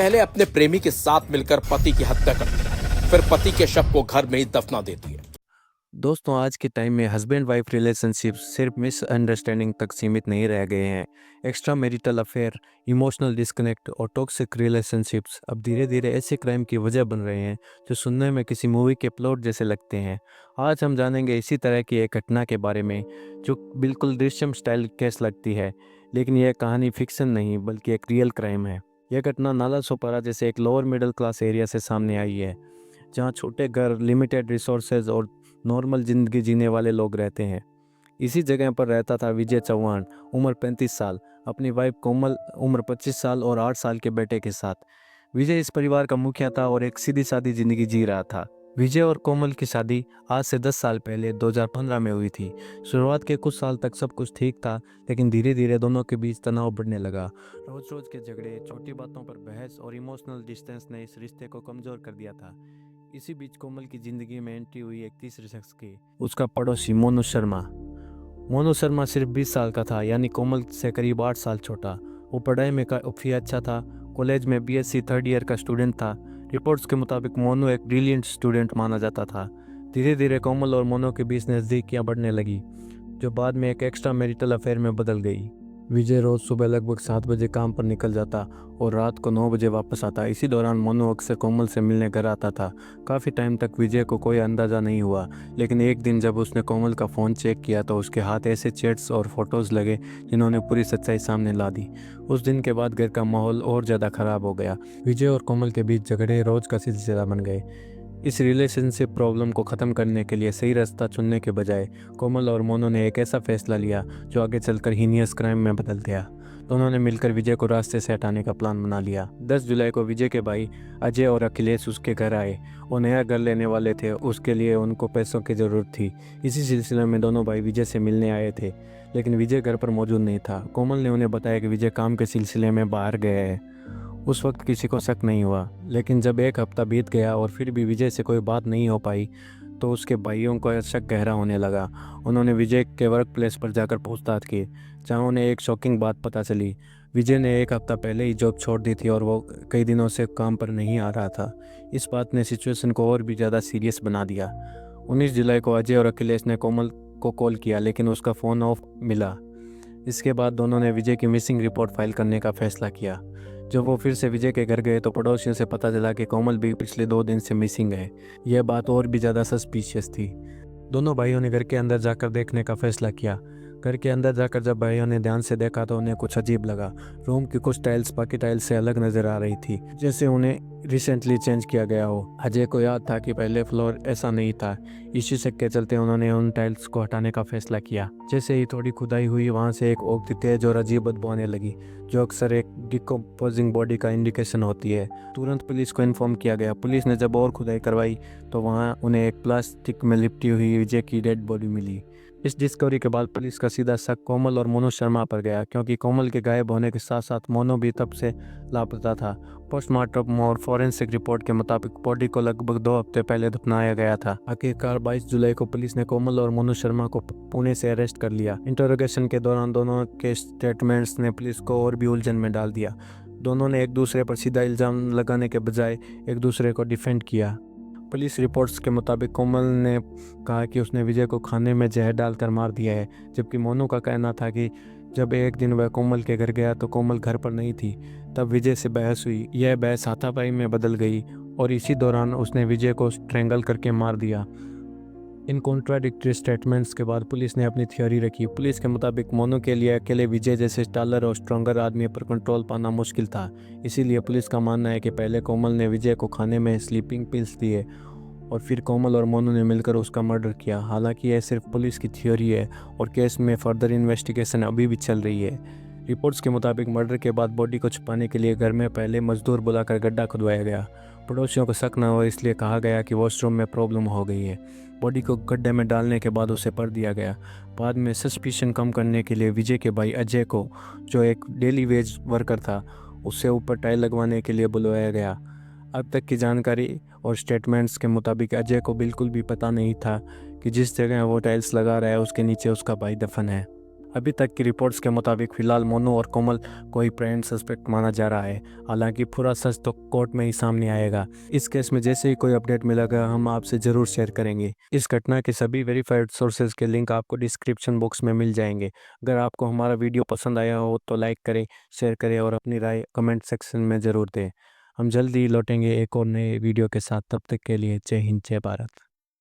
पहले अपने प्रेमी के साथ मिलकर पति की हत्या करती है, फिर पति के शव को घर में ही दफना देती है। दोस्तों, आज के टाइम में हस्बैंड वाइफ रिलेशनशिप सिर्फ मिसअंडरस्टैंडिंग तक सीमित नहीं रह गए हैं। Extra marital affair, emotional disconnect और टॉक्सिक रिलेशनशिप्स अब धीरे धीरे ऐसे क्राइम की वजह बन रहे हैं जो सुनने में किसी मूवी के प्लॉट जैसे लगते हैं। आज हम जानेंगे इसी तरह की एक घटना के बारे में जो बिल्कुल दृश्यम स्टाइल केस लगती है, लेकिन यह कहानी फिक्शन नहीं बल्कि एक रियल क्राइम है। यह घटना नाला सोपारा जैसे एक लोअर मिडिल क्लास एरिया से सामने आई है, जहाँ छोटे घर, लिमिटेड रिसोर्सेज और नॉर्मल ज़िंदगी जीने वाले लोग रहते हैं। इसी जगह पर रहता था विजय चौहान, उम्र 35 साल, अपनी वाइफ कोमल, उम्र 25 साल और 8 साल के बेटे के साथ। विजय इस परिवार का मुखिया था और एक सीधी सादी ज़िंदगी जी रहा था। विजय और कोमल की शादी आज से 10 साल पहले 2015 में हुई थी। शुरुआत के कुछ साल तक सब कुछ ठीक था, लेकिन धीरे धीरे दोनों के बीच तनाव बढ़ने लगा। रोज रोज के झगड़े, छोटी बातों पर बहस और इमोशनल डिस्टेंस ने इस रिश्ते को कमज़ोर कर दिया था। इसी बीच कोमल की जिंदगी में एंट्री हुई एक तीसरे शख्स की, उसका पड़ोसी मोनू शर्मा। मोनू शर्मा सिर्फ 20 साल का था, यानी कोमल से करीब 8 साल छोटा। वो पढ़ाई में काफ़ी अच्छा था, कॉलेज में बीएससी थर्ड ईयर का स्टूडेंट था। रिपोर्ट्स के मुताबिक मोनू एक ब्रिलियंट स्टूडेंट माना जाता था। धीरे धीरे कोमल और मोनू के बीच नज़दीकियाँ बढ़ने लगी, जो बाद में एक एक्स्ट्रा मैरिटल अफेयर में बदल गई। विजय रोज़ सुबह लगभग 7 बजे काम पर निकल जाता और रात को 9 बजे वापस आता। इसी दौरान मोनू अक्सर कोमल से मिलने घर आता था। काफ़ी टाइम तक विजय को कोई अंदाज़ा नहीं हुआ, लेकिन एक दिन जब उसने कोमल का फ़ोन चेक किया तो उसके हाथ ऐसे चैट्स और फोटोज़ लगे जिन्होंने पूरी सच्चाई सामने ला दी। उस दिन के बाद घर का माहौल और ज़्यादा ख़राब हो गया। विजय और कोमल के बीच झगड़े रोज़ का सिलसिला बन गए। इस रिलेशनशिप प्रॉब्लम को ख़त्म करने के लिए सही रास्ता चुनने के बजाय कोमल और मोनू ने एक ऐसा फैसला लिया जो आगे चलकर हीनियस क्राइम में बदल गया। दोनों ने मिलकर विजय को रास्ते से हटाने का प्लान बना लिया। 10 जुलाई को विजय के भाई अजय और अखिलेश उसके घर आए। वो नया घर लेने वाले थे, उसके लिए उनको पैसों की ज़रूरत थी। इसी सिलसिले में दोनों भाई विजय से मिलने आए थे, लेकिन विजय घर पर मौजूद नहीं था। कोमल ने उन्हें बताया कि विजय काम के सिलसिले में बाहर गए हैं। उस वक्त किसी को शक नहीं हुआ, लेकिन जब एक हफ्ता बीत गया और फिर भी विजय से कोई बात नहीं हो पाई तो उसके भाइयों का शक गहरा होने लगा। उन्होंने विजय के वर्क प्लेस पर जाकर पूछताछ की, जहां उन्हें एक शॉकिंग बात पता चली। विजय ने एक हफ्ता पहले ही जॉब छोड़ दी थी और वो कई दिनों से काम पर नहीं आ रहा था। इस बात ने सिचुएशन को और भी ज़्यादा सीरियस बना दिया। 19 जुलाई को अजय और अखिलेश ने कोमल को कॉल किया, लेकिन उसका फ़ोन ऑफ मिला। इसके बाद दोनों ने विजय की मिसिंग रिपोर्ट फाइल करने का फैसला किया। जब वो फिर से विजय के घर गए तो पड़ोसियों से पता चला कि कोमल भी पिछले 2 दिन से मिसिंग है। यह बात और भी ज़्यादा सस्पिशियस थी। दोनों भाइयों ने घर के अंदर जाकर देखने का फैसला किया। घर के अंदर जाकर जब भाइयों ने ध्यान से देखा तो उन्हें कुछ अजीब लगा। रूम की कुछ टाइल्स बाकी टाइल्स से अलग नज़र आ रही थी, जैसे उन्हें रिसेंटली चेंज किया गया हो। अजय को याद था कि पहले फ्लोर ऐसा नहीं था। इसी शक के चलते उन्होंने उन टाइल्स को हटाने का फैसला किया। जैसे ही थोड़ी खुदाई हुई, वहाँ से एक ओक तेज और अजीब बदबू आने लगी, जो अक्सर एक डिकम्पोजिंग बॉडी का इंडिकेशन होती है। तुरंत पुलिस को इन्फॉर्म किया गया। पुलिस ने जब और खुदाई करवाई तो वहाँ उन्हें एक प्लास्टिक में लिपटी हुई विजय की डेड बॉडी मिली। इस डिस्कवरी के बाद पुलिस का सीधा शक कोमल और मोनू शर्मा पर गया, क्योंकि कोमल के गायब होने के साथ साथ मोनू भी तब से लापता था। पोस्टमार्टम और फॉरेंसिक रिपोर्ट के मुताबिक बॉडी को लगभग 2 हफ्ते पहले दफनाया गया था। आखिरकार 22 जुलाई को पुलिस ने कोमल और मोनू शर्मा को पुणे से अरेस्ट कर लिया। इंटरोगेशन के दौरान दोनों के स्टेटमेंट्स ने पुलिस को और भी उलझन में डाल दिया। दोनों ने एक दूसरे पर सीधा इल्ज़ाम लगाने के बजाय एक दूसरे को डिफेंड किया। पुलिस रिपोर्ट्स के मुताबिक कोमल ने कहा कि उसने विजय को खाने में जहर डालकर मार दिया है, जबकि मोनू का कहना था कि जब एक दिन वह कोमल के घर गया तो कोमल घर पर नहीं थी। तब विजय से बहस हुई। यह बहस हाथापाई में बदल गई और इसी दौरान उसने विजय को स्ट्रेंगल करके मार दिया। इन कॉन्ट्राडिक्टरी स्टेटमेंट्स के बाद पुलिस ने अपनी थ्योरी रखी। पुलिस के मुताबिक मोनू के लिए अकेले विजय जैसे स्टालर और स्ट्रॉन्गर आदमी पर कंट्रोल पाना मुश्किल था। इसीलिए पुलिस का मानना है कि पहले कोमल ने विजय को खाने में स्लीपिंग पिल्स दिए और फिर कोमल और मोनू ने मिलकर उसका मर्डर किया। हालांकि यह सिर्फ पुलिस की थ्योरी है और केस में फर्दर इन्वेस्टिगेशन अभी भी चल रही है। रिपोर्ट्स के मुताबिक मर्डर के बाद बॉडी को छुपाने के लिए घर में पहले मजदूर बुलाकर गड्ढा खुदवाया गया। पड़ोसियों को शक न हो इसलिए कहा गया कि वॉशरूम में प्रॉब्लम हो गई है। बॉडी को गड्ढे में डालने के बाद उसे पढ़ दिया गया। बाद में सस्पिशन कम करने के लिए विजय के भाई अजय को, जो एक डेली वेज वर्कर था, उससे ऊपर टाइल लगवाने के लिए बुलवाया गया। अब तक की जानकारी और स्टेटमेंट्स के मुताबिक अजय को बिल्कुल भी पता नहीं था कि जिस जगह वो टाइल्स लगा रहा है उसके नीचे उसका भाई दफन है। अभी तक की रिपोर्ट्स के मुताबिक फ़िलहाल मोनू और कोमल को ही प्राइम सस्पेक्ट माना जा रहा है। हालांकि पूरा सच तो कोर्ट में ही सामने आएगा। इस केस में जैसे ही कोई अपडेट मिलेगा हम आपसे ज़रूर शेयर करेंगे। इस घटना के सभी वेरीफाइड सोर्सेज के लिंक आपको डिस्क्रिप्शन बॉक्स में मिल जाएंगे। अगर आपको हमारा वीडियो पसंद आया हो तो लाइक करें, शेयर करें और अपनी राय कमेंट सेक्शन में ज़रूर दें। हम जल्दी ही लौटेंगे एक और नए वीडियो के साथ। तब तक के लिए जय हिंद, जय भारत।